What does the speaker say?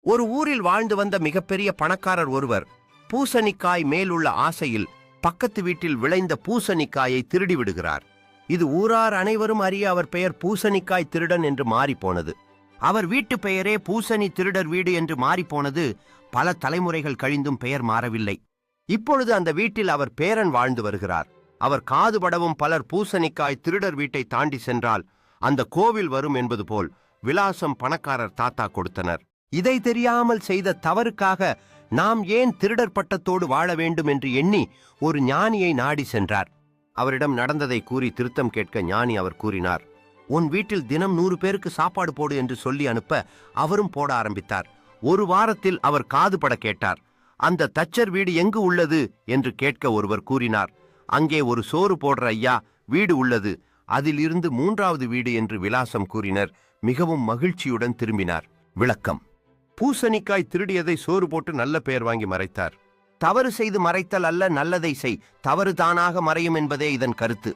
ஒரு ஊரில் வாழ்ந்து வந்த மிகப்பெரிய பணக்காரர் ஒருவர் பூசணிக்காய் மேலுள்ள ஆசையில் பக்கத்து வீட்டில் விளைந்த பூசணிக்காயை திருடி விடுகிறார். இது ஊரார் அனைவரும் அறிய அவர் பெயர் பூசணிக்காய் திருடன் என்று மாறிப்போனது. அவர் வீட்டு பெயரே பூசணி திருடர் வீடு என்று மாறிப்போனது. பல தலைமுறைகள் கழிந்தும் பெயர் மாறவில்லை. இப்பொழுது அந்த வீட்டில் அவர் பேரன் வாழ்ந்து வருகிறார். அவர் காதுபடவும் பலர் பூசணிக்காய் திருடர் வீட்டை தாண்டி சென்றால் அந்த கோவில் வரும் என்பது போல் விலாசம் பணக்காரர் தாத்தா கொடுத்தனர். இதை தெரியாமல் செய்த தவறுக்காக நாம் ஏன் திருடர் பட்டத்தோடு வாழ வேண்டும் என்று எண்ணி ஒரு ஞானியை நாடி சென்றார். அவரிடம் நடந்ததை கூறி திருத்தம் கேட்க ஞானி அவர் கூறினார், உன் வீட்டில் தினம் 100 பேருக்கு சாப்பாடு போடு என்று சொல்லி அனுப்ப அவரும் போட ஆரம்பித்தார். ஒரு வாரத்தில் அவர் காதுபட கேட்டார். அந்த தச்சர் வீடு எங்கு உள்ளது என்று கேட்க ஒருவர் கூறினார், அங்கே ஒரு சோறு போடுற ஐயா வீடு உள்ளது, அதில் இருந்து 3வது வீடு என்று விலாசம் கூறினர். மிகவும் மகிழ்ச்சியுடன் திரும்பினார். விளக்கம்: பூசணிக்காய் திருடியதை சோறு போட்டு நல்ல பெயர் வாங்கி மறைத்தார். தவறு செய்து மறைத்தல் அல்ல, நல்லதை செய், தவறு தானாக மறையும் என்பதே இதன் கருத்து.